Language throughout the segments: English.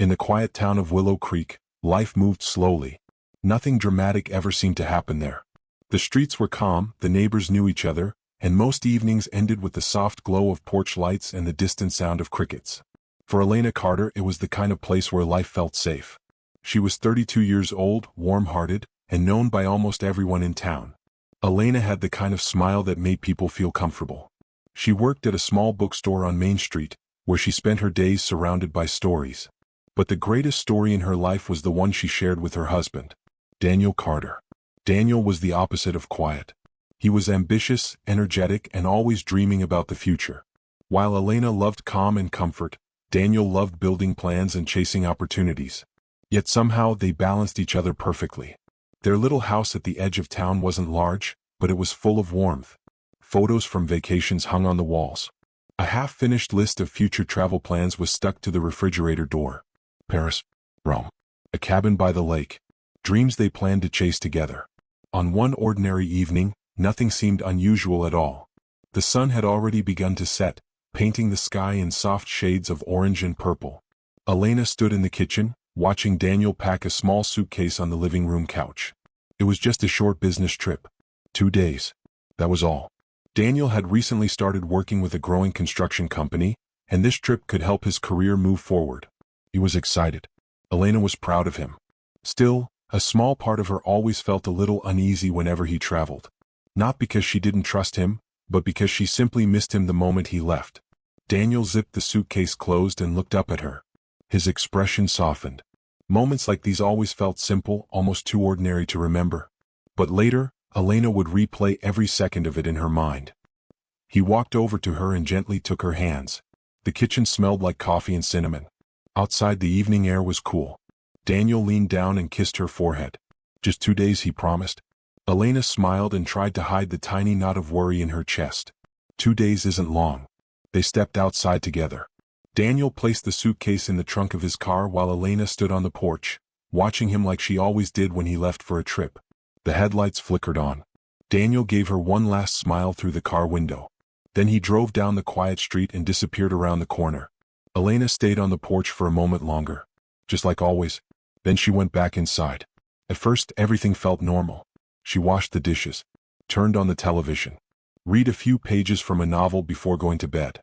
In the quiet town of Willow Creek, life moved slowly. Nothing dramatic ever seemed to happen there. The streets were calm, the neighbors knew each other, and most evenings ended with the soft glow of porch lights and the distant sound of crickets. For Elena Carter, it was the kind of place where life felt safe. She was 32 years old, warm-hearted, and known by almost everyone in town. Elena had the kind of smile that made people feel comfortable. She worked at a small bookstore on Main Street, where she spent her days surrounded by stories. But the greatest story in her life was the one she shared with her husband, Daniel Carter. Daniel was the opposite of quiet. He was ambitious, energetic, and always dreaming about the future. While Elena loved calm and comfort, Daniel loved building plans and chasing opportunities. Yet somehow they balanced each other perfectly. Their little house at the edge of town wasn't large, but it was full of warmth. Photos from vacations hung on the walls. A half-finished list of future travel plans was stuck to the refrigerator door. Paris, Rome, a cabin by the lake. Dreams they planned to chase together. On one ordinary evening, nothing seemed unusual at all. The sun had already begun to set, painting the sky in soft shades of orange and purple. Elena stood in the kitchen, watching Daniel pack a small suitcase on the living room couch. It was just a short business trip. 2 days. That was all. Daniel had recently started working with a growing construction company, and this trip could help his career move forward. He was excited. Elena was proud of him. Still, a small part of her always felt a little uneasy whenever he traveled. Not because she didn't trust him, but because she simply missed him the moment he left. Daniel zipped the suitcase closed and looked up at her. His expression softened. Moments like these always felt simple, almost too ordinary to remember. But later, Elena would replay every second of it in her mind. He walked over to her and gently took her hands. The kitchen smelled like coffee and cinnamon. Outside the evening air was cool. Daniel leaned down and kissed her forehead. Just 2 days, he promised. Elena smiled and tried to hide the tiny knot of worry in her chest. 2 days isn't long. They stepped outside together. Daniel placed the suitcase in the trunk of his car while Elena stood on the porch, watching him like she always did when he left for a trip. The headlights flickered on. Daniel gave her one last smile through the car window. Then he drove down the quiet street and disappeared around the corner. Elena stayed on the porch for a moment longer. Just like always. Then she went back inside. At first, everything felt normal. She washed the dishes, turned on the television, read a few pages from a novel before going to bed.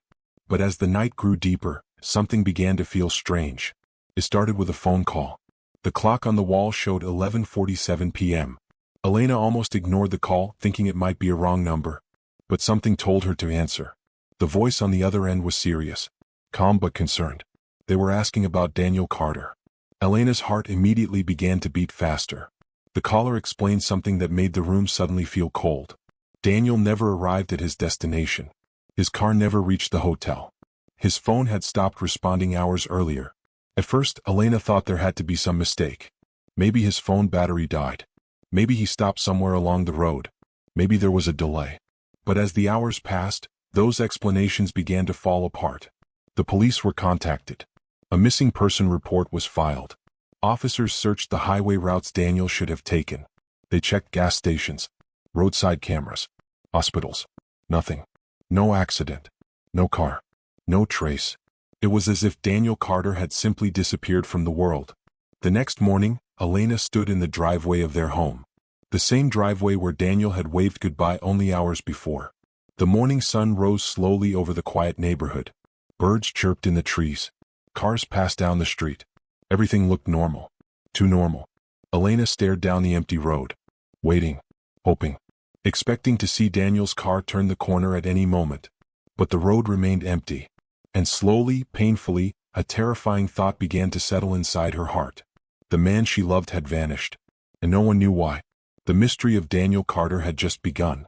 But as the night grew deeper, something began to feel strange. It started with a phone call. The clock on the wall showed 11:47 p.m. Elena almost ignored the call, thinking it might be a wrong number. But something told her to answer. The voice on the other end was serious, calm but concerned. They were asking about Daniel Carter. Elena's heart immediately began to beat faster. The caller explained something that made the room suddenly feel cold. Daniel never arrived at his destination. His car never reached the hotel. His phone had stopped responding hours earlier. At first, Elena thought there had to be some mistake. Maybe his phone battery died. Maybe he stopped somewhere along the road. Maybe there was a delay. But as the hours passed, those explanations began to fall apart. The police were contacted. A missing person report was filed. Officers searched the highway routes Daniel should have taken. They checked gas stations, roadside cameras, hospitals. Nothing. No accident. No car. No trace. It was as if Daniel Carter had simply disappeared from the world. The next morning, Elena stood in the driveway of their home. The same driveway where Daniel had waved goodbye only hours before. The morning sun rose slowly over the quiet neighborhood. Birds chirped in the trees. Cars passed down the street. Everything looked normal. Too normal. Elena stared down the empty road. Waiting. Hoping. Expecting to see Daniel's car turn the corner at any moment. But the road remained empty. And slowly, painfully, a terrifying thought began to settle inside her heart. The man she loved had vanished. And no one knew why. The mystery of Daniel Carter had just begun.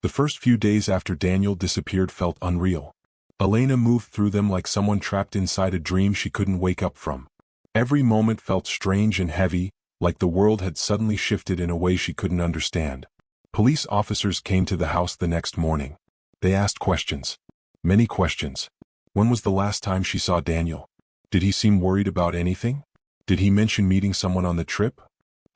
The first few days after Daniel disappeared felt unreal. Elena moved through them like someone trapped inside a dream she couldn't wake up from. Every moment felt strange and heavy, like the world had suddenly shifted in a way she couldn't understand. Police officers came to the house the next morning. They asked questions. Many questions. When was the last time she saw Daniel? Did he seem worried about anything? Did he mention meeting someone on the trip?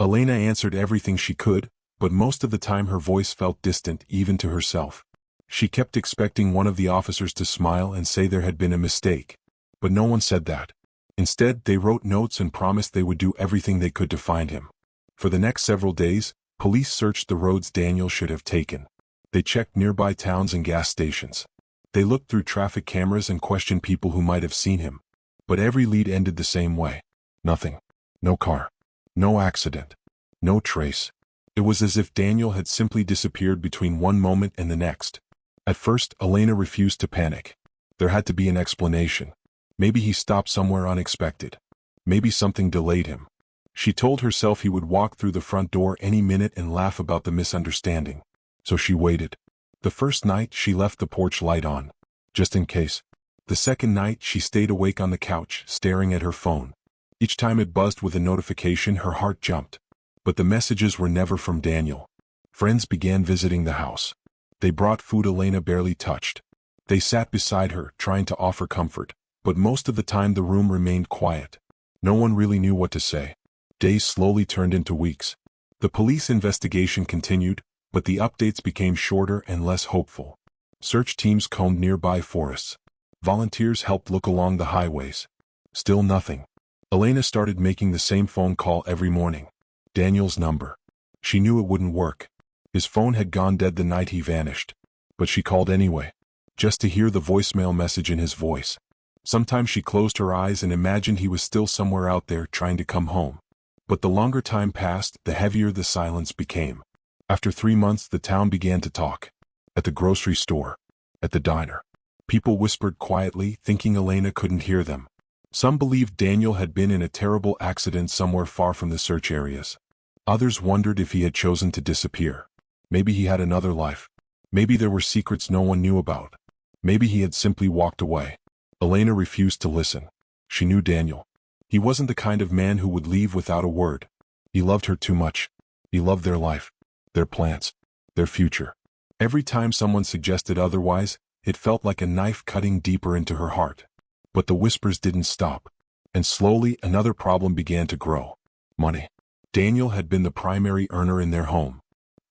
Elena answered everything she could, but most of the time her voice felt distant even to herself. She kept expecting one of the officers to smile and say there had been a mistake. But no one said that. Instead, they wrote notes and promised they would do everything they could to find him. For the next several days, police searched the roads Daniel should have taken. They checked nearby towns and gas stations. They looked through traffic cameras and questioned people who might have seen him. But every lead ended the same way. Nothing. No car. No accident. No trace. It was as if Daniel had simply disappeared between one moment and the next. At first, Elena refused to panic. There had to be an explanation. Maybe he stopped somewhere unexpected. Maybe something delayed him. She told herself he would walk through the front door any minute and laugh about the misunderstanding. So she waited. The first night, she left the porch light on, just in case. The second night, she stayed awake on the couch, staring at her phone. Each time it buzzed with a notification, her heart jumped. But the messages were never from Daniel. Friends began visiting the house. They brought food Elena barely touched. They sat beside her, trying to offer comfort. But most of the time the room remained quiet. No one really knew what to say. Days slowly turned into weeks. The police investigation continued, but the updates became shorter and less hopeful. Search teams combed nearby forests. Volunteers helped look along the highways. Still nothing. Elena started making the same phone call every morning. Daniel's number. She knew it wouldn't work. His phone had gone dead the night he vanished. But she called anyway, just to hear the voicemail message in his voice. Sometimes she closed her eyes and imagined he was still somewhere out there trying to come home. But the longer time passed, the heavier the silence became. After 3 months, the town began to talk. At the grocery store. At the diner. People whispered quietly, thinking Elena couldn't hear them. Some believed Daniel had been in a terrible accident somewhere far from the search areas. Others wondered if he had chosen to disappear. Maybe he had another life. Maybe there were secrets no one knew about. Maybe he had simply walked away. Elena refused to listen. She knew Daniel. He wasn't the kind of man who would leave without a word. He loved her too much. He loved their life, their plans, their future. Every time someone suggested otherwise, it felt like a knife cutting deeper into her heart. But the whispers didn't stop. And slowly another problem began to grow. Money. Daniel had been the primary earner in their home.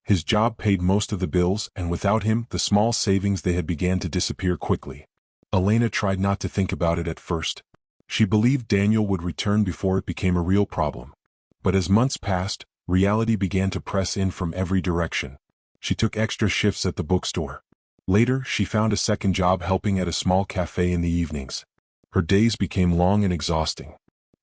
His job paid most of the bills, and without him, the small savings they had began to disappear quickly. Elena tried not to think about it at first. She believed Daniel would return before it became a real problem. But as months passed, reality began to press in from every direction. She took extra shifts at the bookstore. Later, she found a second job helping at a small cafe in the evenings. Her days became long and exhausting.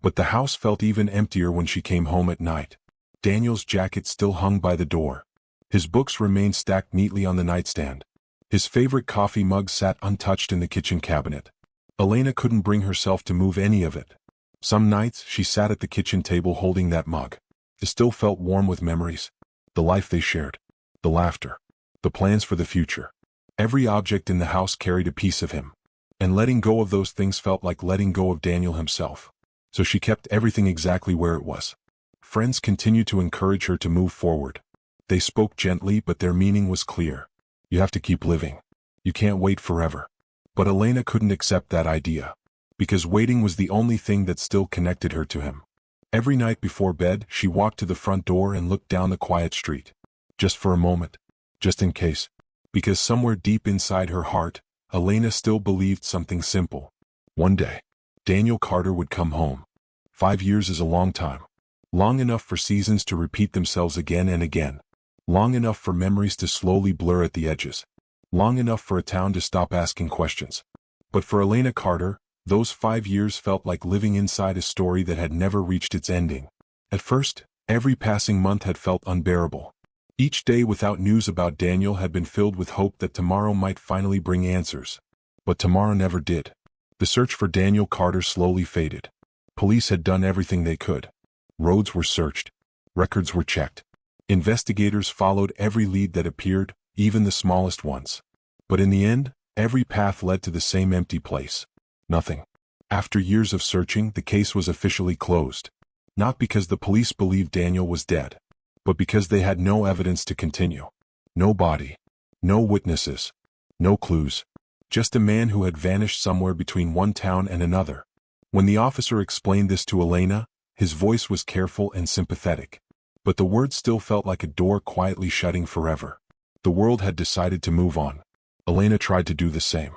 But the house felt even emptier when she came home at night. Daniel's jacket still hung by the door. His books remained stacked neatly on the nightstand. His favorite coffee mug sat untouched in the kitchen cabinet. Elena couldn't bring herself to move any of it. Some nights, she sat at the kitchen table holding that mug. It still felt warm with memories. The life they shared. The laughter. The plans for the future. Every object in the house carried a piece of him. And letting go of those things felt like letting go of Daniel himself. So she kept everything exactly where it was. Friends continued to encourage her to move forward. They spoke gently, but their meaning was clear. You have to keep living. You can't wait forever. But Elena couldn't accept that idea. Because waiting was the only thing that still connected her to him. Every night before bed, she walked to the front door and looked down the quiet street. Just for a moment. Just in case. Because somewhere deep inside her heart, Elena still believed something simple. One day, Daniel Carter would come home. 5 years is a long time. Long enough for seasons to repeat themselves again and again. Long enough for memories to slowly blur at the edges. Long enough for a town to stop asking questions. But for Elena Carter, those 5 years felt like living inside a story that had never reached its ending. At first, every passing month had felt unbearable. Each day without news about Daniel had been filled with hope that tomorrow might finally bring answers. But tomorrow never did. The search for Daniel Carter slowly faded. Police had done everything they could. Roads were searched. Records were checked. Investigators followed every lead that appeared, even the smallest ones. But in the end, every path led to the same empty place. Nothing. After years of searching, the case was officially closed. Not because the police believed Daniel was dead, but because they had no evidence to continue. No body. No witnesses. No clues. Just a man who had vanished somewhere between one town and another. When the officer explained this to Elena, his voice was careful and sympathetic. But the words still felt like a door quietly shutting forever. The world had decided to move on. Elena tried to do the same.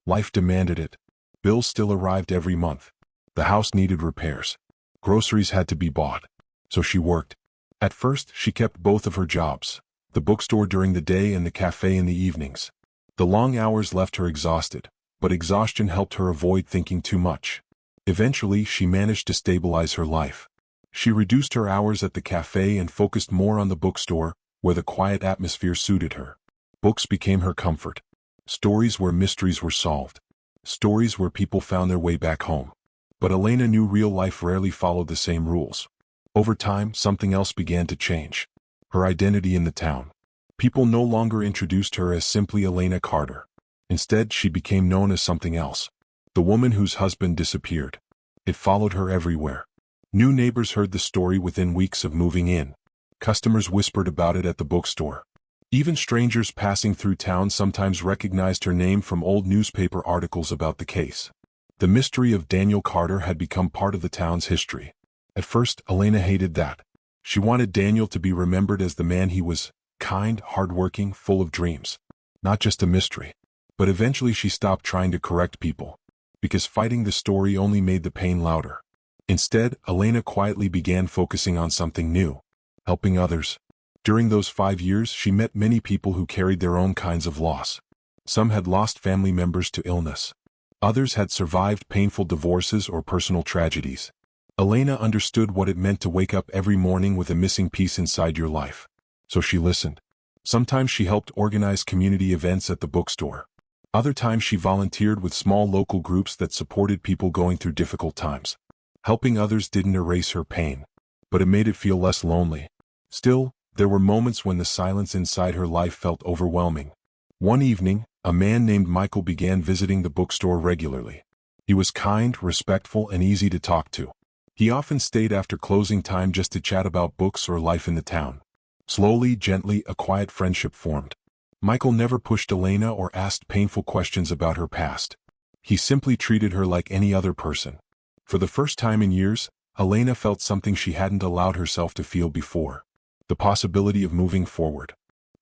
Life demanded it. Bills still arrived every month. The house needed repairs. Groceries had to be bought. So she worked. At first, she kept both of her jobs, the bookstore during the day and the cafe in the evenings. The long hours left her exhausted, but exhaustion helped her avoid thinking too much. Eventually, she managed to stabilize her life. She reduced her hours at the cafe and focused more on the bookstore, where the quiet atmosphere suited her. Books became her comfort. Stories where mysteries were solved. Stories where people found their way back home. But Elena knew real life rarely followed the same rules. Over time, something else began to change. Her identity in the town. People no longer introduced her as simply Elena Carter. Instead, she became known as something else. The woman whose husband disappeared. It followed her everywhere. New neighbors heard the story within weeks of moving in. Customers whispered about it at the bookstore. Even strangers passing through town sometimes recognized her name from old newspaper articles about the case. The mystery of Daniel Carter had become part of the town's history. At first, Elena hated that. She wanted Daniel to be remembered as the man he was, kind, hardworking, full of dreams. Not just a mystery. But eventually she stopped trying to correct people. Because fighting the story only made the pain louder. Instead, Elena quietly began focusing on something new. Helping others. During those 5 years, she met many people who carried their own kinds of loss. Some had lost family members to illness. Others had survived painful divorces or personal tragedies. Elena understood what it meant to wake up every morning with a missing piece inside your life. So she listened. Sometimes she helped organize community events at the bookstore. Other times she volunteered with small local groups that supported people going through difficult times. Helping others didn't erase her pain, but it made it feel less lonely. Still, there were moments when the silence inside her life felt overwhelming. One evening, a man named Michael began visiting the bookstore regularly. He was kind, respectful, and easy to talk to. He often stayed after closing time just to chat about books or life in the town. Slowly, gently, a quiet friendship formed. Michael never pushed Elena or asked painful questions about her past. He simply treated her like any other person. For the first time in years, Elena felt something she hadn't allowed herself to feel before. The possibility of moving forward.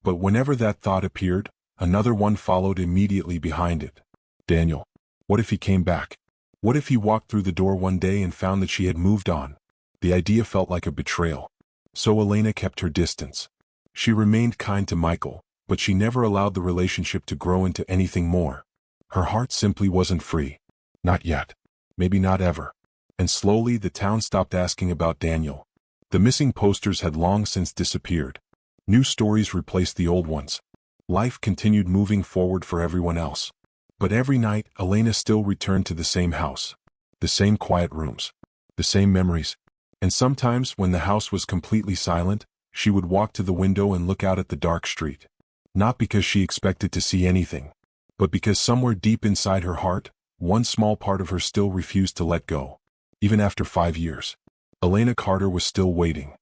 But whenever that thought appeared, another one followed immediately behind it. Daniel. What if he came back? What if he walked through the door one day and found that she had moved on? The idea felt like a betrayal. So Elena kept her distance. She remained kind to Michael, but she never allowed the relationship to grow into anything more. Her heart simply wasn't free. Not yet. Maybe not ever. And slowly the town stopped asking about Daniel. The missing posters had long since disappeared. New stories replaced the old ones. Life continued moving forward for everyone else. But every night, Elena still returned to the same house. The same quiet rooms. The same memories. And sometimes, when the house was completely silent, she would walk to the window and look out at the dark street. Not because she expected to see anything, but because somewhere deep inside her heart, one small part of her still refused to let go. Even after 5 years, Elena Carter was still waiting.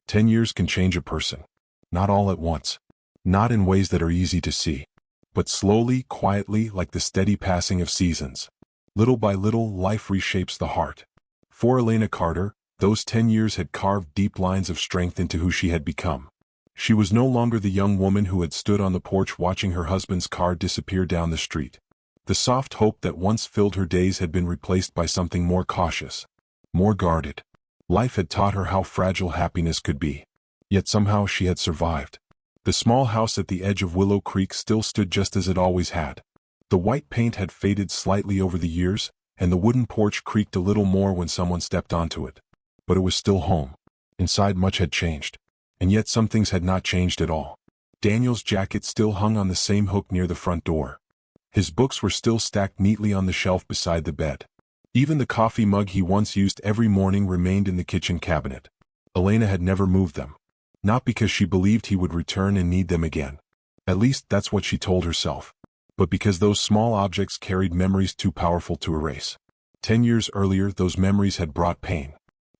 10 years can change a person. Not all at once. Not in ways that are easy to see. But slowly, quietly, like the steady passing of seasons. Little by little, life reshapes the heart. For Elena Carter, those 10 years had carved deep lines of strength into who she had become. She was no longer the young woman who had stood on the porch watching her husband's car disappear down the street. The soft hope that once filled her days had been replaced by something more cautious. More guarded. Life had taught her how fragile happiness could be. Yet somehow she had survived. The small house at the edge of Willow Creek still stood just as it always had. The white paint had faded slightly over the years, and the wooden porch creaked a little more when someone stepped onto it. But it was still home. Inside much had changed. And yet some things had not changed at all. Daniel's jacket still hung on the same hook near the front door. His books were still stacked neatly on the shelf beside the bed. Even the coffee mug he once used every morning remained in the kitchen cabinet. Elena had never moved them. Not because she believed he would return and need them again. At least that's what she told herself. But because those small objects carried memories too powerful to erase. 10 years earlier, those memories had brought pain.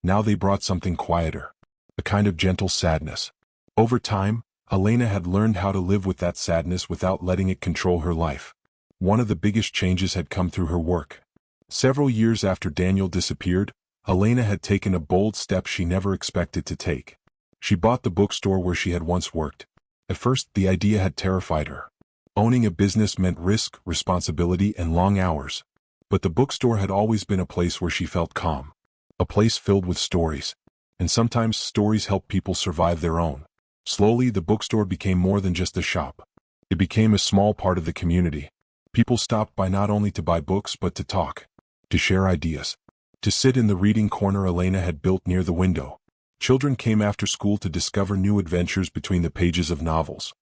Now they brought something quieter. A kind of gentle sadness. Over time, Elena had learned how to live with that sadness without letting it control her life. One of the biggest changes had come through her work. Several years after Daniel disappeared, Elena had taken a bold step she never expected to take. She bought the bookstore where she had once worked. At first, the idea had terrified her. Owning a business meant risk, responsibility, and long hours. But the bookstore had always been a place where she felt calm. A place filled with stories. And sometimes stories help people survive their own. Slowly, the bookstore became more than just a shop. It became a small part of the community. People stopped by not only to buy books but to talk, to share ideas, to sit in the reading corner Elena had built near the window. Children came after school to discover new adventures between the pages of novels.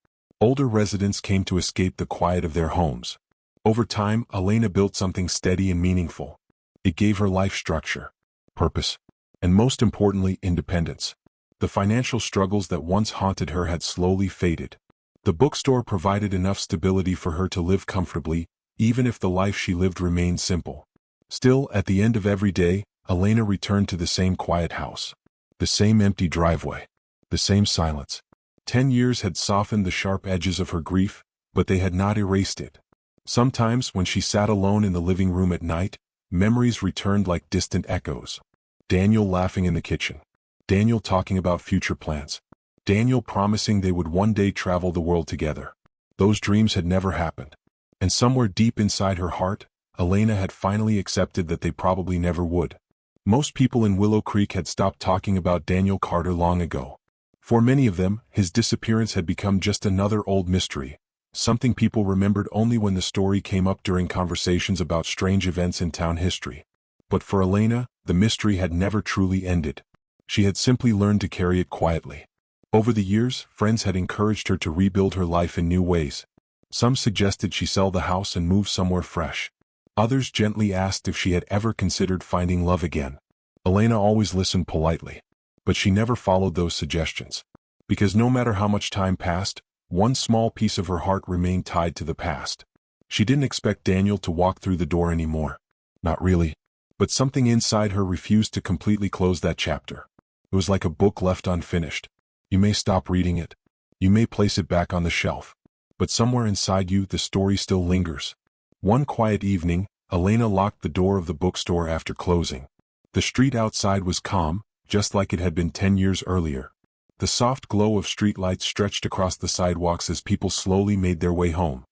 Older residents came to escape the quiet of their homes. Over time, Elena built something steady and meaningful. It gave her life structure, purpose, and most importantly, independence. The financial struggles that once haunted her had slowly faded. The bookstore provided enough stability for her to live comfortably, even if the life she lived remained simple. Still, at the end of every day, Elena returned to the same quiet house. The same empty driveway. The same silence. 10 years had softened the sharp edges of her grief, but they had not erased it. Sometimes, when she sat alone in the living room at night, memories returned like distant echoes. Daniel laughing in the kitchen. Daniel talking about future plans. Daniel promising they would one day travel the world together. Those dreams had never happened. And somewhere deep inside her heart, Elena had finally accepted that they probably never would. Most people in Willow Creek had stopped talking about Daniel Carter long ago. For many of them, his disappearance had become just another old mystery. Something people remembered only when the story came up during conversations about strange events in town history. But for Elena, the mystery had never truly ended. She had simply learned to carry it quietly. Over the years, friends had encouraged her to rebuild her life in new ways. Some suggested she sell the house and move somewhere fresh. Others gently asked if she had ever considered finding love again. Elena always listened politely. But she never followed those suggestions. Because no matter how much time passed, one small piece of her heart remained tied to the past. She didn't expect Daniel to walk through the door anymore. Not really. But something inside her refused to completely close that chapter. It was like a book left unfinished. You may stop reading it. You may place it back on the shelf. But somewhere inside you, the story still lingers. One quiet evening, Elena locked the door of the bookstore after closing. The street outside was calm, just like it had been 10 years earlier. The soft glow of streetlights stretched across the sidewalks as people slowly made their way home.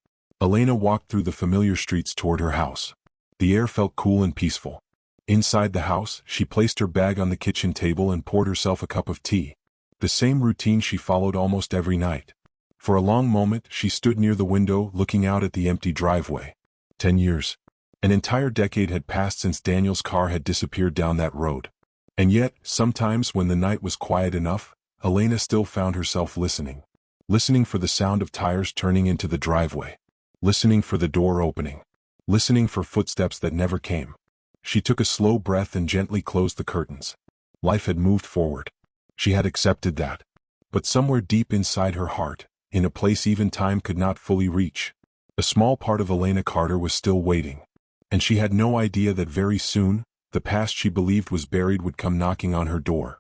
Elena walked through the familiar streets toward her house. The air felt cool and peaceful. Inside the house, she placed her bag on the kitchen table and poured herself a cup of tea. The same routine she followed almost every night. For a long moment, she stood near the window looking out at the empty driveway. 10 years. An entire decade had passed since Daniel's car had disappeared down that road. And yet, sometimes when the night was quiet enough, Elena still found herself listening. Listening for the sound of tires turning into the driveway. Listening for the door opening. Listening for footsteps that never came. She took a slow breath and gently closed the curtains. Life had moved forward. She had accepted that. But somewhere deep inside her heart, in a place even time could not fully reach, a small part of Elena Carter was still waiting. And she had no idea that very soon, the past she believed was buried would come knocking on her door.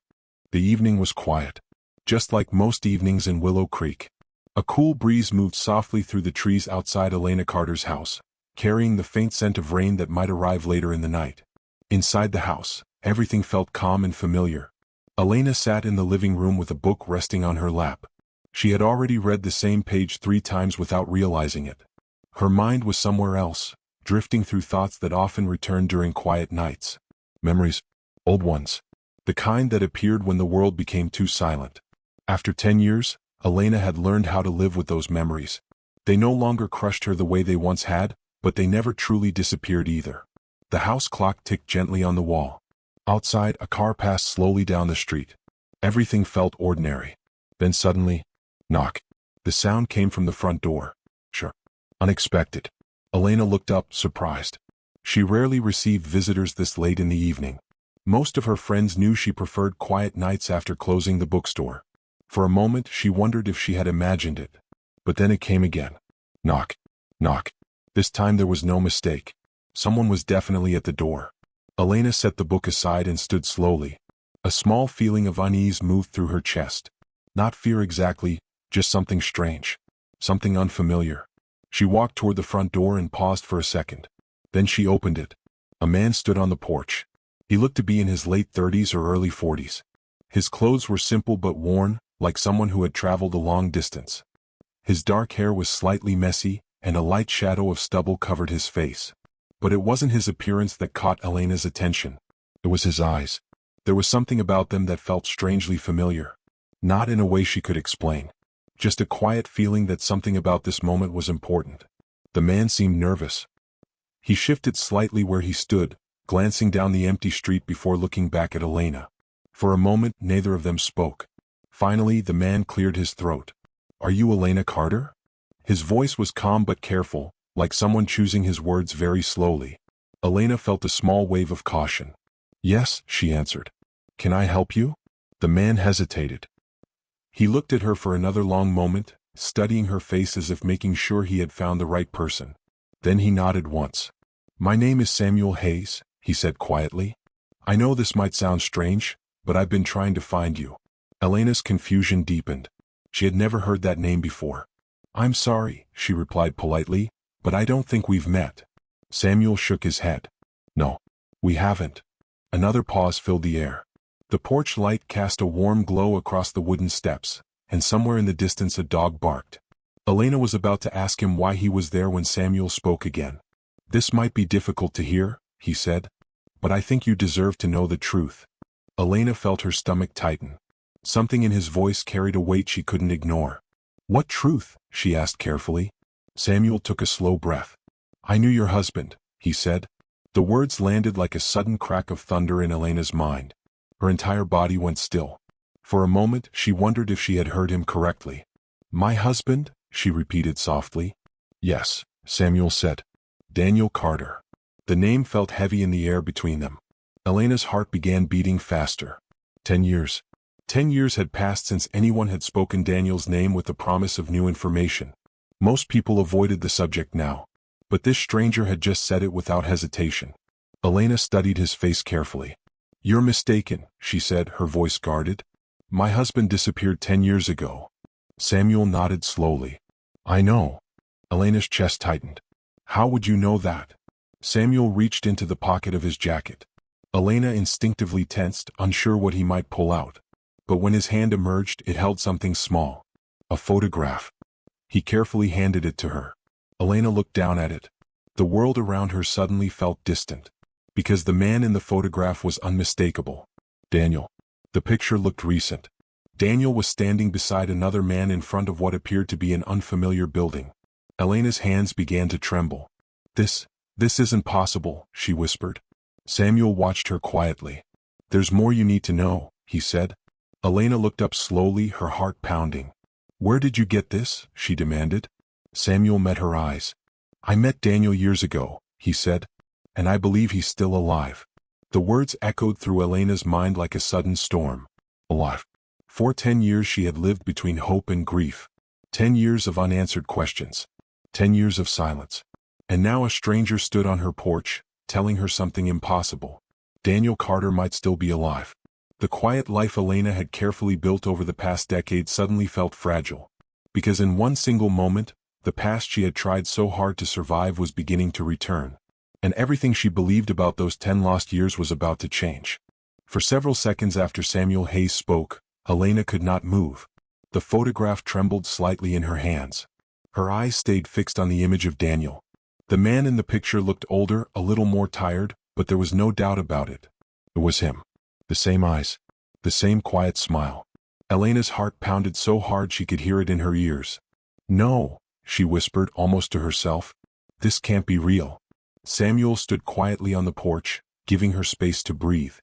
The evening was quiet. Just like most evenings in Willow Creek. A cool breeze moved softly through the trees outside Elena Carter's house, carrying the faint scent of rain that might arrive later in the night. Inside the house, everything felt calm and familiar. Elena sat in the living room with a book resting on her lap. She had already read the same page 3 times without realizing it. Her mind was somewhere else, drifting through thoughts that often returned during quiet nights. Memories. Old ones. The kind that appeared when the world became too silent. After 10 years, Elena had learned how to live with those memories. They no longer crushed her the way they once had, but they never truly disappeared either. The house clock ticked gently on the wall. Outside, a car passed slowly down the street. Everything felt ordinary. Then suddenly, knock. The sound came from the front door. Sure. Unexpected. Elena looked up, surprised. She rarely received visitors this late in the evening. Most of her friends knew she preferred quiet nights after closing the bookstore. For a moment, she wondered if she had imagined it. But then it came again. Knock. Knock. This time there was no mistake. Someone was definitely at the door. Elena set the book aside and stood slowly. A small feeling of unease moved through her chest. Not fear exactly, just something strange. Something unfamiliar. She walked toward the front door and paused for a second. Then she opened it. A man stood on the porch. He looked to be in his late 30s or early 40s. His clothes were simple but worn, like someone who had traveled a long distance. His dark hair was slightly messy, and a light shadow of stubble covered his face. But it wasn't his appearance that caught Elena's attention. It was his eyes. There was something about them that felt strangely familiar. Not in a way she could explain. Just a quiet feeling that something about this moment was important. The man seemed nervous. He shifted slightly where he stood, glancing down the empty street before looking back at Elena. For a moment, neither of them spoke. Finally, the man cleared his throat. "Are you Elena Carter?" His voice was calm but careful, like someone choosing his words very slowly. Elena felt a small wave of caution. "Yes," she answered. "Can I help you?" The man hesitated. He looked at her for another long moment, studying her face as if making sure he had found the right person. Then he nodded once. "My name is Samuel Hayes," he said quietly. "I know this might sound strange, but I've been trying to find you." Elena's confusion deepened. She had never heard that name before. "I'm sorry," she replied politely, "but I don't think we've met." Samuel shook his head. "No, we haven't." Another pause filled the air. The porch light cast a warm glow across the wooden steps, and somewhere in the distance a dog barked. Elena was about to ask him why he was there when Samuel spoke again. "This might be difficult to hear," he said, "but I think you deserve to know the truth." Elena felt her stomach tighten. Something in his voice carried a weight she couldn't ignore. "What truth?" she asked carefully. Samuel took a slow breath. "I knew your husband," he said. The words landed like a sudden crack of thunder in Elena's mind. Her entire body went still. For a moment, she wondered if she had heard him correctly. "My husband?" she repeated softly. "Yes," Samuel said. "Daniel Carter." The name felt heavy in the air between them. Elena's heart began beating faster. 10 years. 10 years had passed since anyone had spoken Daniel's name with the promise of new information. Most people avoided the subject now. But this stranger had just said it without hesitation. Elena studied his face carefully. "You're mistaken," she said, her voice guarded. "My husband disappeared 10 years ago." Samuel nodded slowly. "I know." Elena's chest tightened. "How would you know that?" Samuel reached into the pocket of his jacket. Elena instinctively tensed, unsure what he might pull out. But when his hand emerged, it held something small. A photograph. He carefully handed it to her. Elena looked down at it. The world around her suddenly felt distant. Because the man in the photograph was unmistakable. Daniel. The picture looked recent. Daniel was standing beside another man in front of what appeared to be an unfamiliar building. Elena's hands began to tremble. This isn't possible," she whispered. Samuel watched her quietly. "There's more you need to know," he said. Elena looked up slowly, her heart pounding. "Where did you get this?" she demanded. Samuel met her eyes. "I met Daniel years ago," he said, "and I believe he's still alive." The words echoed through Elena's mind like a sudden storm. Alive. For 10 years she had lived between hope and grief. 10 years of unanswered questions. 10 years of silence. And now a stranger stood on her porch, telling her something impossible. Daniel Carter might still be alive. The quiet life Elena had carefully built over the past decade suddenly felt fragile. Because in one single moment, the past she had tried so hard to survive was beginning to return. And everything she believed about those 10 lost years was about to change. For several seconds after Samuel Hayes spoke, Elena could not move. The photograph trembled slightly in her hands. Her eyes stayed fixed on the image of Daniel. The man in the picture looked older, a little more tired, but there was no doubt about it. It was him. The same eyes. The same quiet smile. Elena's heart pounded so hard she could hear it in her ears. "No," she whispered almost to herself. "This can't be real." Samuel stood quietly on the porch, giving her space to breathe.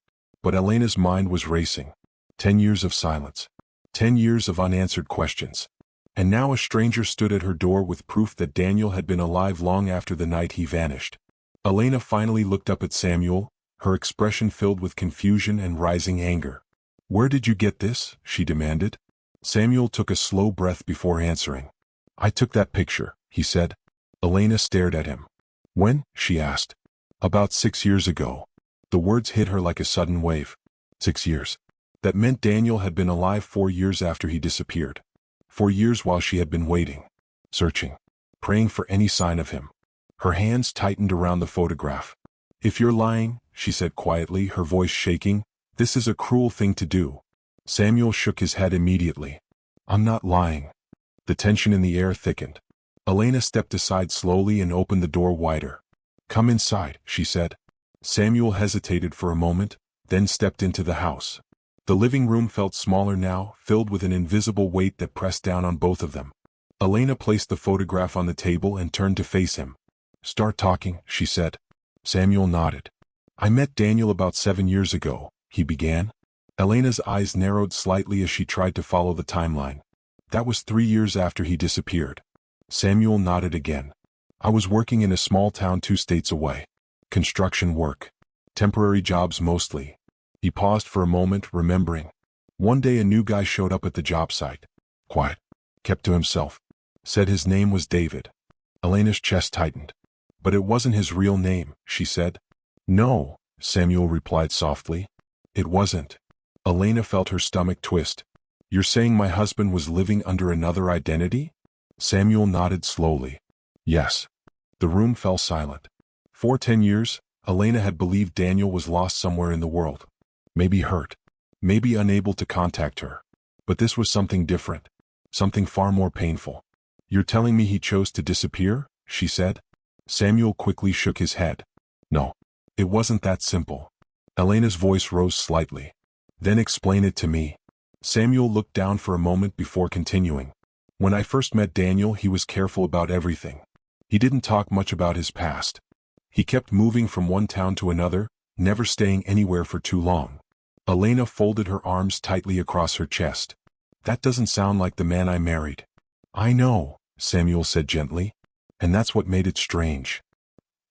But Elena's mind was racing. 10 years of silence. 10 years of unanswered questions. And now a stranger stood at her door with proof that Daniel had been alive long after the night he vanished. Elena finally looked up at Samuel, her expression filled with confusion and rising anger. "Where did you get this?" she demanded. Samuel took a slow breath before answering. "I took that picture," he said. Elena stared at him. "When?" she asked. "About 6 years ago." The words hit her like a sudden wave. 6 years. That meant Daniel had been alive 4 years after he disappeared. 4 years while she had been waiting, searching, praying for any sign of him. Her hands tightened around the photograph. "If you're lying," she said quietly, her voice shaking, "this is a cruel thing to do." Samuel shook his head immediately. "I'm not lying." The tension in the air thickened. Elena stepped aside slowly and opened the door wider. "Come inside," she said. Samuel hesitated for a moment, then stepped into the house. The living room felt smaller now, filled with an invisible weight that pressed down on both of them. Elena placed the photograph on the table and turned to face him. "Start talking," she said. Samuel nodded. "I met Daniel about 7 years ago," he began. Elena's eyes narrowed slightly as she tried to follow the timeline. "That was 3 years after he disappeared." Samuel nodded again. "I was working in a small town 2 states away. Construction work. Temporary jobs mostly." He paused for a moment, remembering. "One day a new guy showed up at the job site. Quiet. Kept to himself. Said his name was David." Elena's chest tightened. "But it wasn't his real name," she said. "No," Samuel replied softly. "It wasn't." Elena felt her stomach twist. "You're saying my husband was living under another identity?" Samuel nodded slowly. "Yes." The room fell silent. For 10 years, Elena had believed Daniel was lost somewhere in the world. Maybe hurt. Maybe unable to contact her. But this was something different. Something far more painful. "You're telling me he chose to disappear?" she said. Samuel quickly shook his head. "No. It wasn't that simple." Elena's voice rose slightly. "Then explain it to me." Samuel looked down for a moment before continuing. "When I first met Daniel, he was careful about everything. He didn't talk much about his past. He kept moving from one town to another, never staying anywhere for too long." Elena folded her arms tightly across her chest. "That doesn't sound like the man I married." "I know," Samuel said gently. "And that's what made it strange."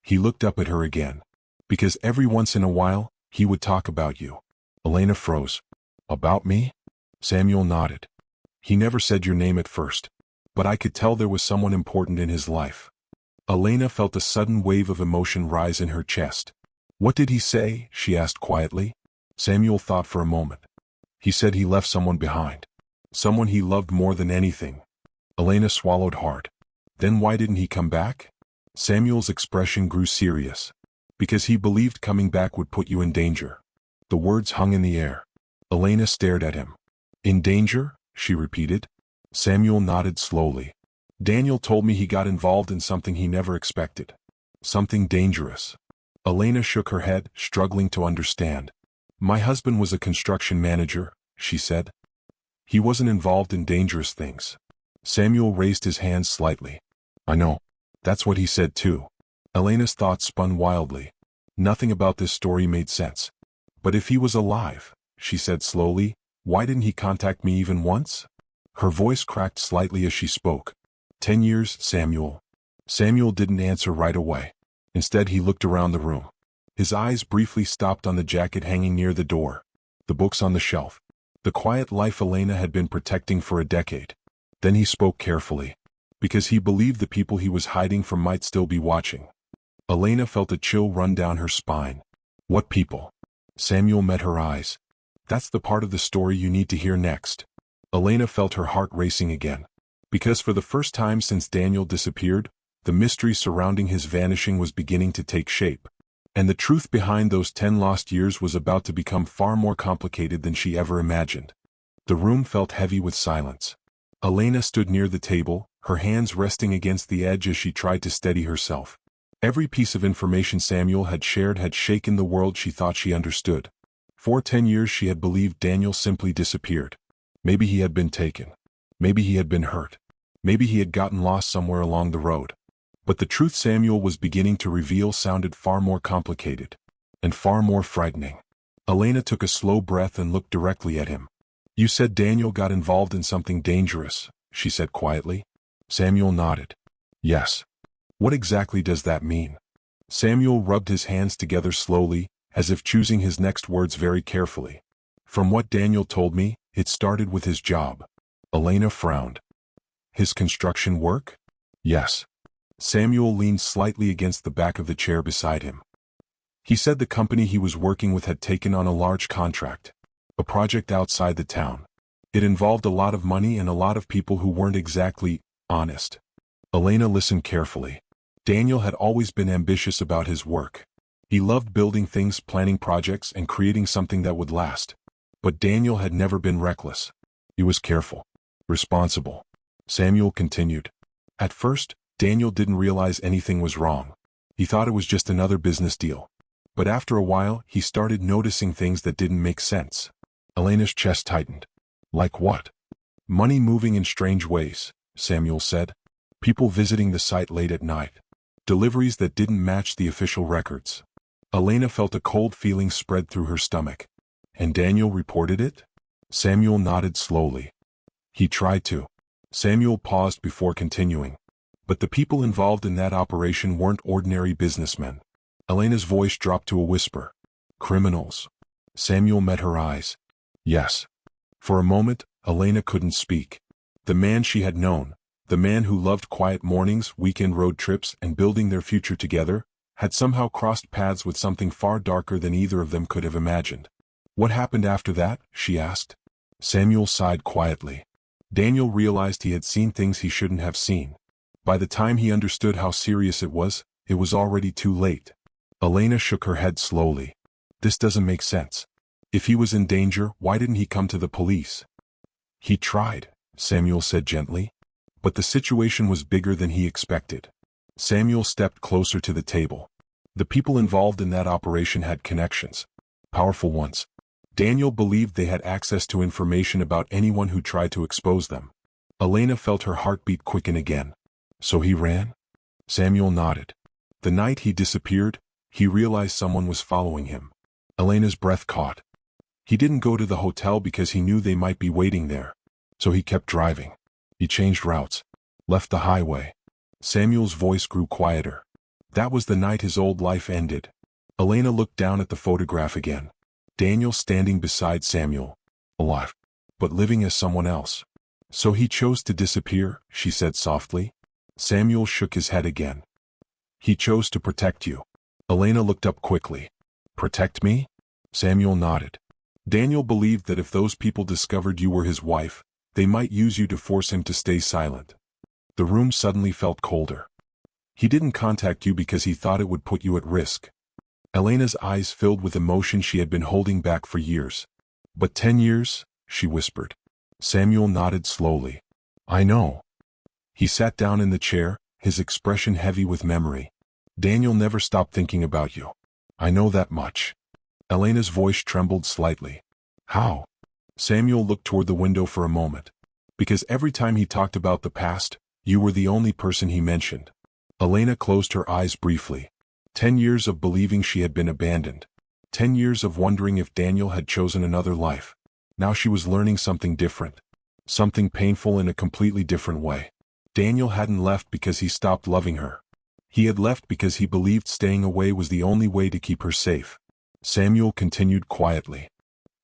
He looked up at her again. "Because every once in a while, he would talk about you." Elena froze. "About me?" Samuel nodded. "He never said your name at first. But I could tell there was someone important in his life." Elena felt a sudden wave of emotion rise in her chest. "What did he say?" she asked quietly. Samuel thought for a moment. "He said he left someone behind. Someone he loved more than anything." Elena swallowed hard. "Then why didn't he come back?" Samuel's expression grew serious. "Because he believed coming back would put you in danger." The words hung in the air. Elena stared at him. "In danger?" she repeated. Samuel nodded slowly. "Daniel told me he got involved in something he never expected. Something dangerous." Elena shook her head, struggling to understand. "My husband was a construction manager," she said. "He wasn't involved in dangerous things." Samuel raised his hands slightly. "I know. That's what he said too." Elena's thoughts spun wildly. Nothing about this story made sense. "But if he was alive," she said slowly, "why didn't he contact me even once?" Her voice cracked slightly as she spoke. 10 years, Samuel." Samuel didn't answer right away. Instead he looked around the room. His eyes briefly stopped on the jacket hanging near the door, the books on the shelf, the quiet life Elena had been protecting for a decade. Then he spoke carefully. Because he believed the people he was hiding from might still be watching. Elena felt a chill run down her spine. "What people?" Samuel met her eyes. "That's the part of the story you need to hear next." Elena felt her heart racing again. Because for the first time since Daniel disappeared, the mystery surrounding his vanishing was beginning to take shape. And the truth behind those 10 lost years was about to become far more complicated than she ever imagined. The room felt heavy with silence. Elena stood near the table, her hands resting against the edge as she tried to steady herself. Every piece of information Samuel had shared had shaken the world she thought she understood. For 10 years she had believed Daniel simply disappeared. Maybe he had been taken. Maybe he had been hurt. Maybe he had gotten lost somewhere along the road. But the truth Samuel was beginning to reveal sounded far more complicated. And far more frightening. Elena took a slow breath and looked directly at him. "You said Daniel got involved in something dangerous," she said quietly. Samuel nodded. "Yes." "What exactly does that mean?" Samuel rubbed his hands together slowly, as if choosing his next words very carefully. "From what Daniel told me, it started with his job." Elena frowned. "His construction work?" "Yes." Samuel leaned slightly against the back of the chair beside him. "He said the company he was working with had taken on a large contract. A project outside the town. It involved a lot of money and a lot of people who weren't exactly honest." Elena listened carefully. Daniel had always been ambitious about his work. He loved building things, planning projects, and creating something that would last. But Daniel had never been reckless. He was careful. Responsible. Samuel continued. "At first, Daniel didn't realize anything was wrong. He thought it was just another business deal. But after a while, he started noticing things that didn't make sense. Elena's chest tightened. Like what? Money moving in strange ways, Samuel said. People visiting the site late at night. Deliveries that didn't match the official records. Elena felt a cold feeling spread through her stomach. And Daniel reported it? Samuel nodded slowly. He tried to. Samuel paused before continuing. But the people involved in that operation weren't ordinary businessmen. Elena's voice dropped to a whisper. Criminals. Samuel met her eyes. Yes. For a moment, Elena couldn't speak. The man she had known, the man who loved quiet mornings, weekend road trips, and building their future together, had somehow crossed paths with something far darker than either of them could have imagined. What happened after that? She asked. Samuel sighed quietly. Daniel realized he had seen things he shouldn't have seen. By the time he understood how serious it was already too late. Elena shook her head slowly. This doesn't make sense. If he was in danger, why didn't he come to the police? He tried, Samuel said gently. But the situation was bigger than he expected. Samuel stepped closer to the table. The people involved in that operation had connections. Powerful ones. Daniel believed they had access to information about anyone who tried to expose them. Elena felt her heartbeat quicken again. So he ran? Samuel nodded. The night he disappeared, he realized someone was following him. Elena's breath caught. He didn't go to the hotel because he knew they might be waiting there. So he kept driving. He changed routes. Left the highway. Samuel's voice grew quieter. That was the night his old life ended. Elena looked down at the photograph again. Daniel standing beside Samuel. Alive. But living as someone else. So he chose to disappear, she said softly. Samuel shook his head again. He chose to protect you. Elena looked up quickly. Protect me? Samuel nodded. Daniel believed that if those people discovered you were his wife, they might use you to force him to stay silent. The room suddenly felt colder. He didn't contact you because he thought it would put you at risk. Elena's eyes filled with emotion she had been holding back for years. But 10 years? She whispered. Samuel nodded slowly. I know. He sat down in the chair, his expression heavy with memory. Daniel never stopped thinking about you. I know that much. Elena's voice trembled slightly. How? Samuel looked toward the window for a moment. Because every time he talked about the past, you were the only person he mentioned. Elena closed her eyes briefly. 10 years of believing she had been abandoned. 10 years of wondering if Daniel had chosen another life. Now she was learning something different. Something painful in a completely different way. Daniel hadn't left because he stopped loving her. He had left because he believed staying away was the only way to keep her safe. Samuel continued quietly.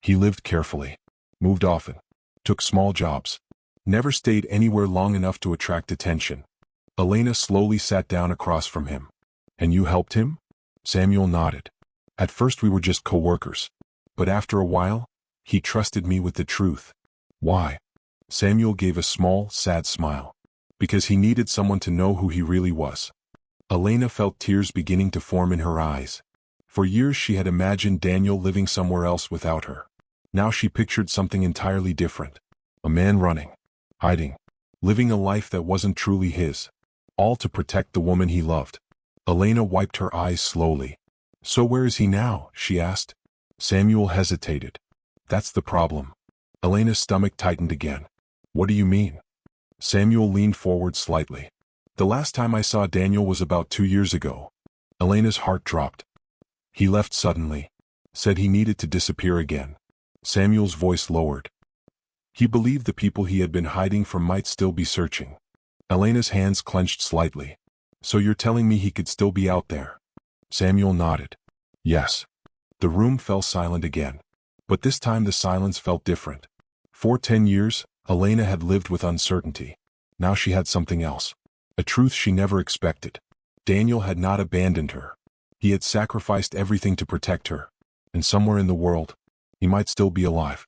He lived carefully. Moved often. Took small jobs. Never stayed anywhere long enough to attract attention. Elena slowly sat down across from him. And you helped him? Samuel nodded. At first we were just co-workers. But after a while, he trusted me with the truth. Why? Samuel gave a small, sad smile. Because he needed someone to know who he really was. Elena felt tears beginning to form in her eyes. For years she had imagined Daniel living somewhere else without her. Now she pictured something entirely different. A man running, hiding, living a life that wasn't truly his. All to protect the woman he loved. Elena wiped her eyes slowly. So where is he now? She asked. Samuel hesitated. That's the problem. Elena's stomach tightened again. What do you mean? Samuel leaned forward slightly. The last time I saw Daniel was about 2 years ago. Elena's heart dropped. He left suddenly. Said he needed to disappear again. Samuel's voice lowered. He believed the people he had been hiding from might still be searching. Elena's hands clenched slightly. So you're telling me he could still be out there? Samuel nodded. Yes. The room fell silent again. But this time the silence felt different. For 10 years, Elena had lived with uncertainty. Now she had something else. A truth she never expected. Daniel had not abandoned her. He had sacrificed everything to protect her. And somewhere in the world, he might still be alive.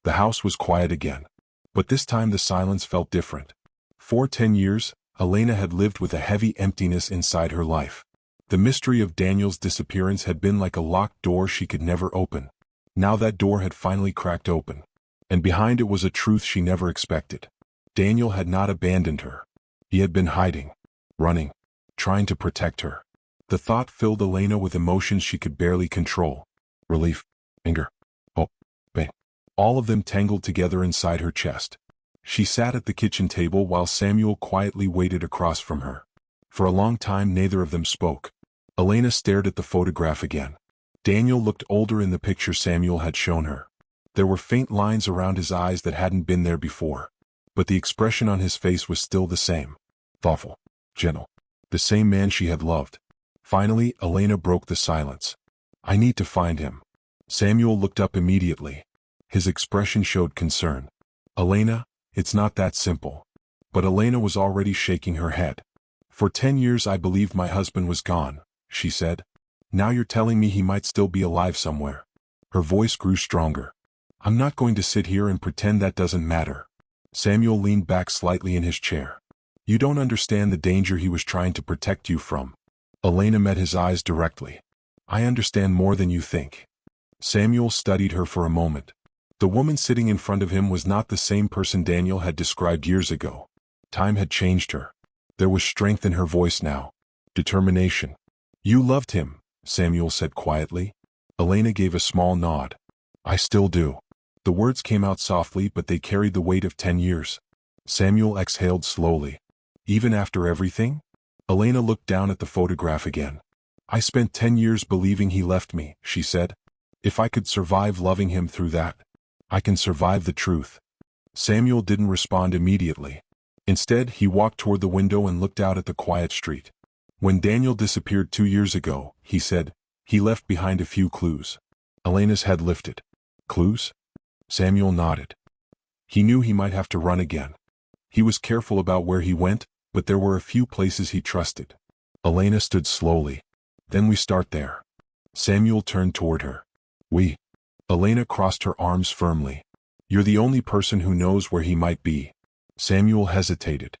The house was quiet again. But this time the silence felt different. For 10 years, Elena had lived with a heavy emptiness inside her life. The mystery of Daniel's disappearance had been like a locked door she could never open. Now that door had finally cracked open. And behind it was a truth she never expected. Daniel had not abandoned her. He had been hiding, running, trying to protect her. The thought filled Elena with emotions she could barely control. Relief, anger, hope, pain. All of them tangled together inside her chest. She sat at the kitchen table while Samuel quietly waited across from her. For a long time neither of them spoke. Elena stared at the photograph again. Daniel looked older in the picture Samuel had shown her. There were faint lines around his eyes that hadn't been there before. But the expression on his face was still the same. Thoughtful, gentle. The same man she had loved. Finally, Elena broke the silence. I need to find him. Samuel looked up immediately. His expression showed concern. Elena, it's not that simple. But Elena was already shaking her head. For 10 years I believed my husband was gone, she said. Now you're telling me he might still be alive somewhere. Her voice grew stronger. I'm not going to sit here and pretend that doesn't matter. Samuel leaned back slightly in his chair. You don't understand the danger he was trying to protect you from. Elena met his eyes directly. I understand more than you think. Samuel studied her for a moment. The woman sitting in front of him was not the same person Daniel had described years ago. Time had changed her. There was strength in her voice now. Determination. You loved him, Samuel said quietly. Elena gave a small nod. I still do. The words came out softly, but they carried the weight of 10 years. Samuel exhaled slowly. Even after everything? Elena looked down at the photograph again. I spent 10 years believing he left me, she said. If I could survive loving him through that, I can survive the truth. Samuel didn't respond immediately. Instead, he walked toward the window and looked out at the quiet street. When Daniel disappeared 2 years ago, he said, he left behind a few clues. Elena's head lifted. Clues? Samuel nodded. He knew he might have to run again. He was careful about where he went, but there were a few places he trusted. Elena stood slowly. Then we start there. Samuel turned toward her. We. Elena crossed her arms firmly. You're the only person who knows where he might be. Samuel hesitated.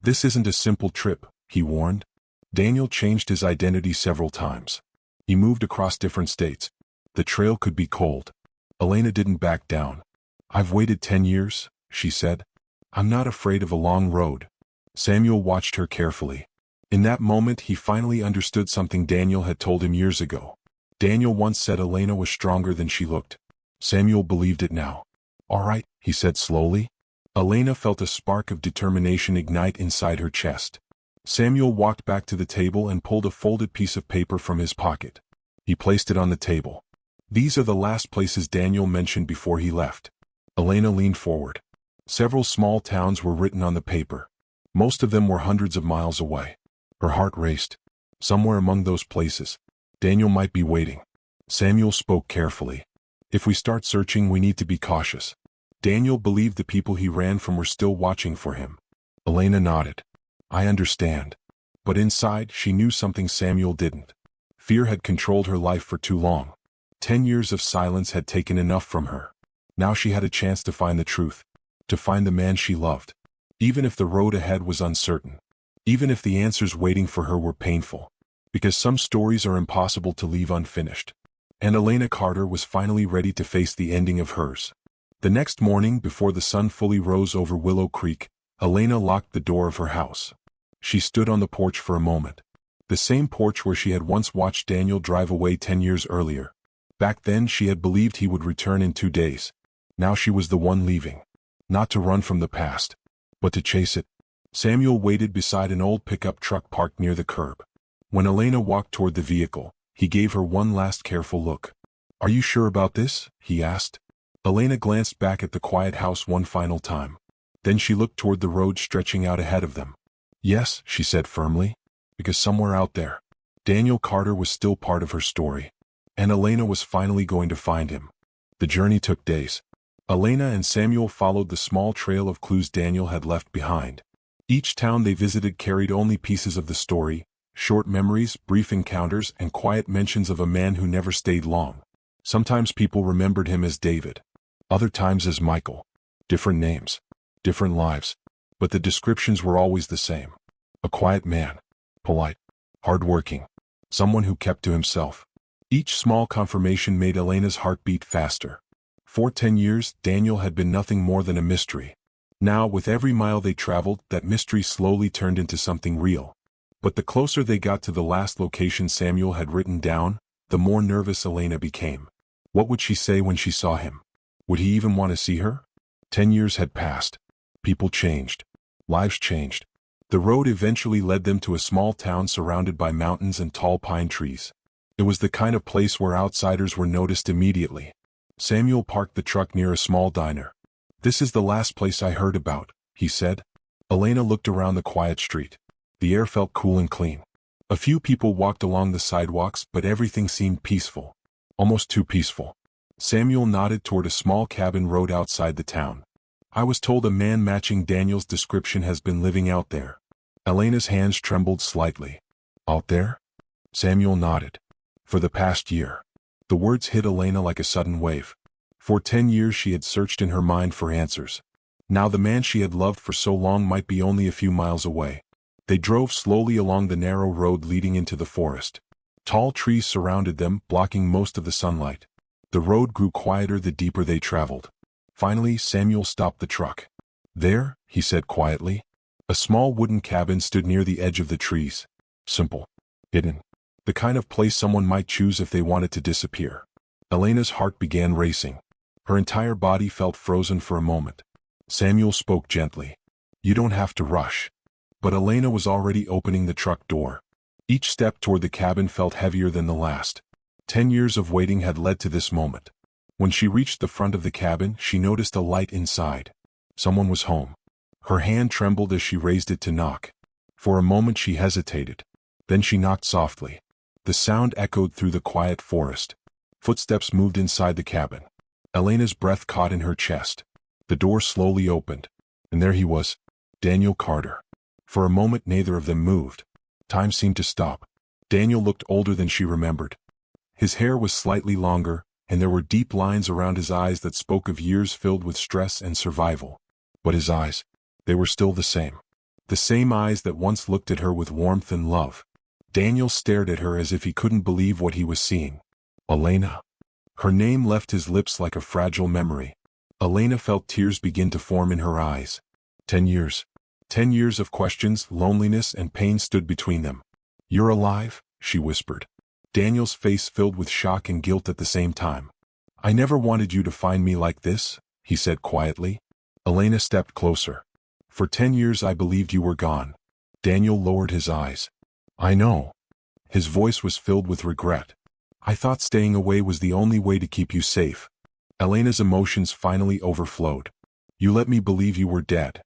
This isn't a simple trip, he warned. Daniel changed his identity several times. He moved across different states. The trail could be cold. Elena didn't back down. I've waited 10 years, she said. I'm not afraid of a long road. Samuel watched her carefully. In that moment he finally understood something Daniel had told him years ago. Daniel once said Elena was stronger than she looked. Samuel believed it now. All right, he said slowly. Elena felt a spark of determination ignite inside her chest. Samuel walked back to the table and pulled a folded piece of paper from his pocket. He placed it on the table. These are the last places Daniel mentioned before he left. Elena leaned forward. Several small towns were written on the paper. Most of them were hundreds of miles away. Her heart raced. Somewhere among those places, Daniel might be waiting. Samuel spoke carefully. If we start searching, we need to be cautious. Daniel believed the people he ran from were still watching for him. Elena nodded. I understand. But inside, she knew something Samuel didn't. Fear had controlled her life for too long. 10 years of silence had taken enough from her. Now she had a chance to find the truth. To find the man she loved. Even if the road ahead was uncertain. Even if the answers waiting for her were painful. Because some stories are impossible to leave unfinished. And Elena Carter was finally ready to face the ending of hers. The next morning, before the sun fully rose over Willow Creek, Elena locked the door of her house. She stood on the porch for a moment. The same porch where she had once watched Daniel drive away 10 years earlier. Back then she had believed he would return in 2 days. Now she was the one leaving. Not to run from the past, but to chase it. Samuel waited beside an old pickup truck parked near the curb. When Elena walked toward the vehicle, he gave her one last careful look. Are you sure about this? He asked. Elena glanced back at the quiet house one final time. Then she looked toward the road stretching out ahead of them. Yes, she said firmly. Because somewhere out there, Daniel Carter was still part of her story. And Elena was finally going to find him. The journey took days. Elena and Samuel followed the small trail of clues Daniel had left behind. Each town they visited carried only pieces of the story, short memories, brief encounters, and quiet mentions of a man who never stayed long. Sometimes people remembered him as David. Other times as Michael. Different names. Different lives. But the descriptions were always the same. A quiet man. Polite. Hardworking. Someone who kept to himself. Each small confirmation made Elena's heart beat faster. For 10 years, Daniel had been nothing more than a mystery. Now, with every mile they traveled, that mystery slowly turned into something real. But the closer they got to the last location Samuel had written down, the more nervous Elena became. What would she say when she saw him? Would he even want to see her? 10 years had passed. People changed. Lives changed. The road eventually led them to a small town surrounded by mountains and tall pine trees. It was the kind of place where outsiders were noticed immediately. Samuel parked the truck near a small diner. "This is the last place I heard about," he said. Elena looked around the quiet street. The air felt cool and clean. A few people walked along the sidewalks, but everything seemed peaceful. Almost too peaceful. Samuel nodded toward a small cabin road outside the town. "I was told a man matching Daniel's description has been living out there." Elena's hands trembled slightly. "Out there?" Samuel nodded. "For the past year." The words hit Elena like a sudden wave. For 10 years she had searched in her mind for answers. Now the man she had loved for so long might be only a few miles away. They drove slowly along the narrow road leading into the forest. Tall trees surrounded them, blocking most of the sunlight. The road grew quieter the deeper they traveled. Finally, Samuel stopped the truck. "There," he said quietly. A small wooden cabin stood near the edge of the trees. Simple. Hidden. The kind of place someone might choose if they wanted to disappear. Elena's heart began racing. Her entire body felt frozen for a moment. Samuel spoke gently. "You don't have to rush." But Elena was already opening the truck door. Each step toward the cabin felt heavier than the last. 10 years of waiting had led to this moment. When she reached the front of the cabin, she noticed a light inside. Someone was home. Her hand trembled as she raised it to knock. For a moment she hesitated. Then she knocked softly. The sound echoed through the quiet forest. Footsteps moved inside the cabin. Elena's breath caught in her chest. The door slowly opened. And there he was, Daniel Carter. For a moment neither of them moved. Time seemed to stop. Daniel looked older than she remembered. His hair was slightly longer, and there were deep lines around his eyes that spoke of years filled with stress and survival. But his eyes, they were still the same. The same eyes that once looked at her with warmth and love. Daniel stared at her as if he couldn't believe what he was seeing. Elena. Her name left his lips like a fragile memory. Elena felt tears begin to form in her eyes. 10 years. 10 years of questions, loneliness, and pain stood between them. "You're alive?" she whispered. Daniel's face filled with shock and guilt at the same time. "I never wanted you to find me like this," he said quietly. Elena stepped closer. "For 10 years I believed you were gone." Daniel lowered his eyes. "I know." His voice was filled with regret. "I thought staying away was the only way to keep you safe." Elena's emotions finally overflowed. "You let me believe you were dead."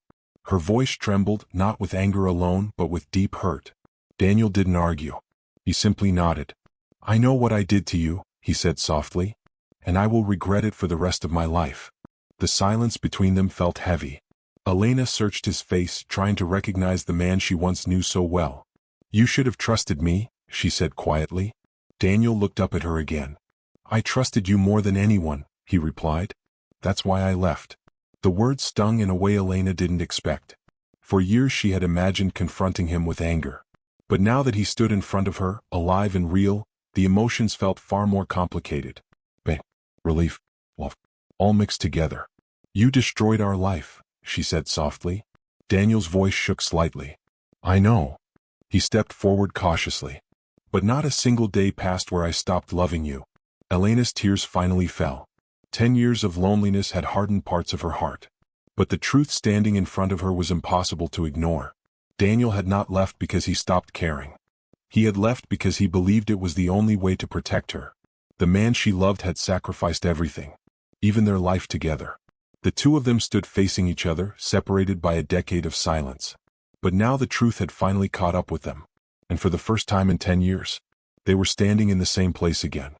Her voice trembled, not with anger alone, but with deep hurt. Daniel didn't argue. He simply nodded. "I know what I did to you," he said softly. "And I will regret it for the rest of my life." The silence between them felt heavy. Elena searched his face, trying to recognize the man she once knew so well. "You should have trusted me," she said quietly. Daniel looked up at her again. "I trusted you more than anyone," he replied. "That's why I left." The words stung in a way Elena didn't expect. For years she had imagined confronting him with anger. But now that he stood in front of her, alive and real, the emotions felt far more complicated. Pain, relief, love, all mixed together. "You destroyed our life," she said softly. Daniel's voice shook slightly. "I know." He stepped forward cautiously. "But not a single day passed where I stopped loving you." Elena's tears finally fell. 10 years of loneliness had hardened parts of her heart. But the truth standing in front of her was impossible to ignore. Daniel had not left because he stopped caring. He had left because he believed it was the only way to protect her. The man she loved had sacrificed everything, even their life together. The two of them stood facing each other, separated by a decade of silence. But now the truth had finally caught up with them. And for the first time in 10 years, they were standing in the same place again.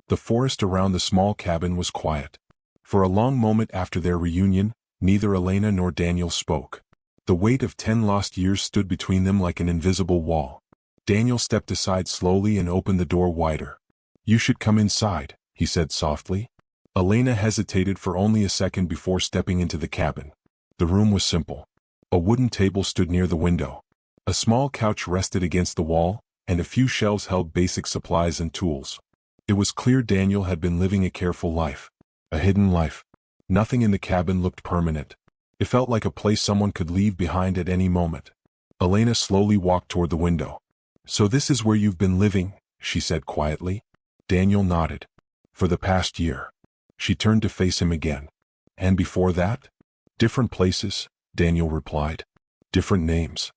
The forest around the small cabin was quiet. For a long moment after their reunion, neither Elena nor Daniel spoke. The weight of 10 lost years stood between them like an invisible wall. Daniel stepped aside slowly and opened the door wider. "You should come inside," he said softly. Elena hesitated for only a second before stepping into the cabin. The room was simple. A wooden table stood near the window. A small couch rested against the wall, and a few shelves held basic supplies and tools. It was clear Daniel had been living a careful life. A hidden life. Nothing in the cabin looked permanent. It felt like a place someone could leave behind at any moment. Elena slowly walked toward the window. "So this is where you've been living," she said quietly. Daniel nodded. "For the past year." She turned to face him again. "And before that?" "Different places," Daniel replied. "Different names."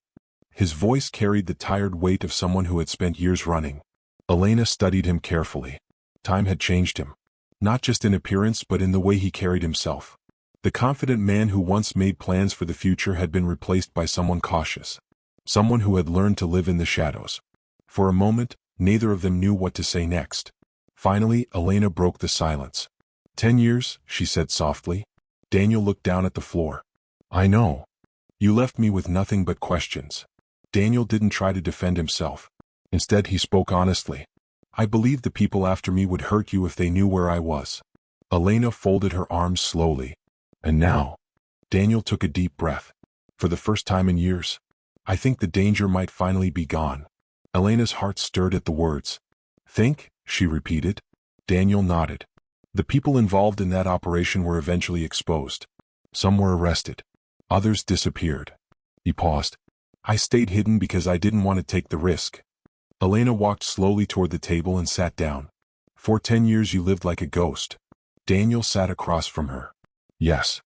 His voice carried the tired weight of someone who had spent years running. Elena studied him carefully. Time had changed him. Not just in appearance but in the way he carried himself. The confident man who once made plans for the future had been replaced by someone cautious. Someone who had learned to live in the shadows. For a moment, neither of them knew what to say next. Finally, Elena broke the silence. 10 years, she said softly. Daniel looked down at the floor. "I know. You left me with nothing but questions." Daniel didn't try to defend himself. Instead, he spoke honestly. "I believed the people after me would hurt you if they knew where I was." Elena folded her arms slowly. "And now?" Daniel took a deep breath. "For the first time in years, I think the danger might finally be gone." Elena's heart stirred at the words. "Think?" she repeated. Daniel nodded. "The people involved in that operation were eventually exposed. Some were arrested. Others disappeared." He paused. "I stayed hidden because I didn't want to take the risk." Elena walked slowly toward the table and sat down. "For 10 years you lived like a ghost." Daniel sat across from her. "Yes.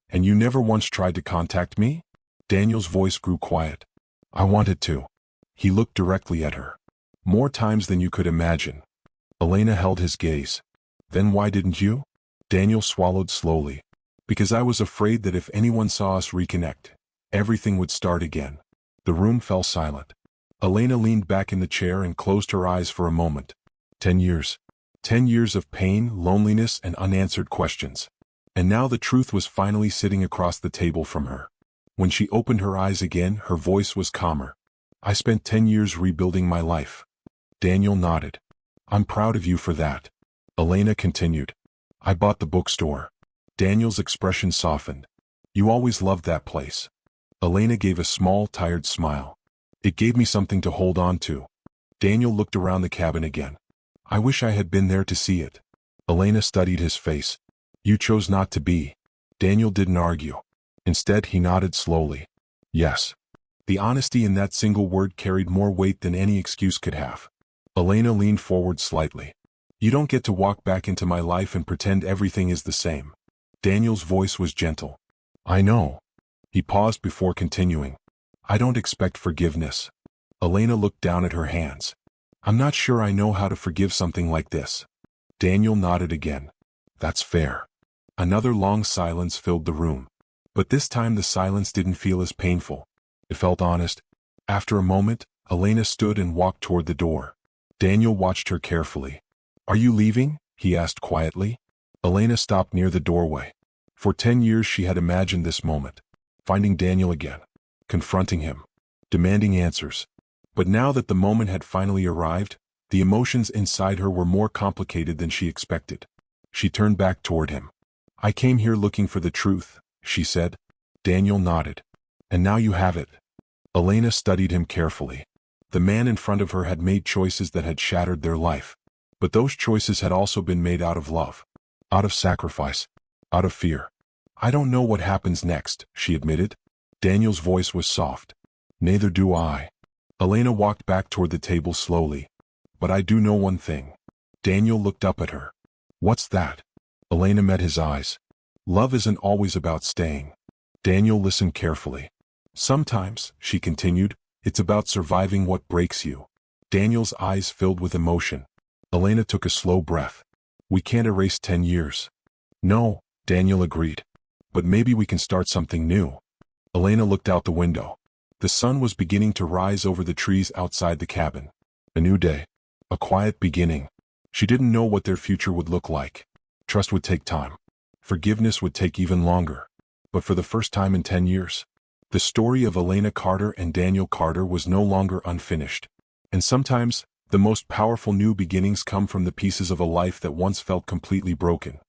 And you never once tried to contact me?" Daniel's voice grew quiet. "I wanted to." He looked directly at her. "More times than you could imagine." Elena held his gaze. "Then why didn't you?" Daniel swallowed slowly. "Because I was afraid that if anyone saw us reconnect, everything would start again." The room fell silent. Elena leaned back in the chair and closed her eyes for a moment. 10 years. 10 years of pain, loneliness, and unanswered questions. And now the truth was finally sitting across the table from her. When she opened her eyes again, her voice was calmer. "I spent 10 years rebuilding my life." Daniel nodded. "I'm proud of you for that." Elena continued. "I bought the bookstore." Daniel's expression softened. "You always loved that place." Elena gave a small, tired smile. "It gave me something to hold on to." Daniel looked around the cabin again. "I wish I had been there to see it." Elena studied his face. "You chose not to be." Daniel didn't argue. Instead, he nodded slowly. "Yes." The honesty in that single word carried more weight than any excuse could have. Elena leaned forward slightly. "You don't get to walk back into my life and pretend everything is the same." Daniel's voice was gentle. "I know." He paused before continuing. "I don't expect forgiveness." Elena looked down at her hands. "I'm not sure I know how to forgive something like this." Daniel nodded again. "That's fair." Another long silence filled the room. But this time the silence didn't feel as painful. It felt honest. After a moment, Elena stood and walked toward the door. Daniel watched her carefully. "Are you leaving?" he asked quietly. Elena stopped near the doorway. For 10 years she had imagined this moment. Finding Daniel again. Confronting him. Demanding answers. But now that the moment had finally arrived, the emotions inside her were more complicated than she expected. She turned back toward him. "I came here looking for the truth," she said. Daniel nodded. "And now you have it." Elena studied him carefully. The man in front of her had made choices that had shattered their life. But those choices had also been made out of love. Out of sacrifice. Out of fear. "I don't know what happens next," she admitted. Daniel's voice was soft. "Neither do I." Elena walked back toward the table slowly. "But I do know one thing." Daniel looked up at her. "What's that?" Elena met his eyes. "Love isn't always about staying." Daniel listened carefully. "Sometimes," she continued, "it's about surviving what breaks you." Daniel's eyes filled with emotion. Elena took a slow breath. "We can't erase 10 years." "No," Daniel agreed. "But maybe we can start something new." Elena looked out the window. The sun was beginning to rise over the trees outside the cabin. A new day. A quiet beginning. She didn't know what their future would look like. Trust would take time. Forgiveness would take even longer. But for the first time in 10 years, the story of Elena Carter and Daniel Carter was no longer unfinished. And sometimes, the most powerful new beginnings come from the pieces of a life that once felt completely broken.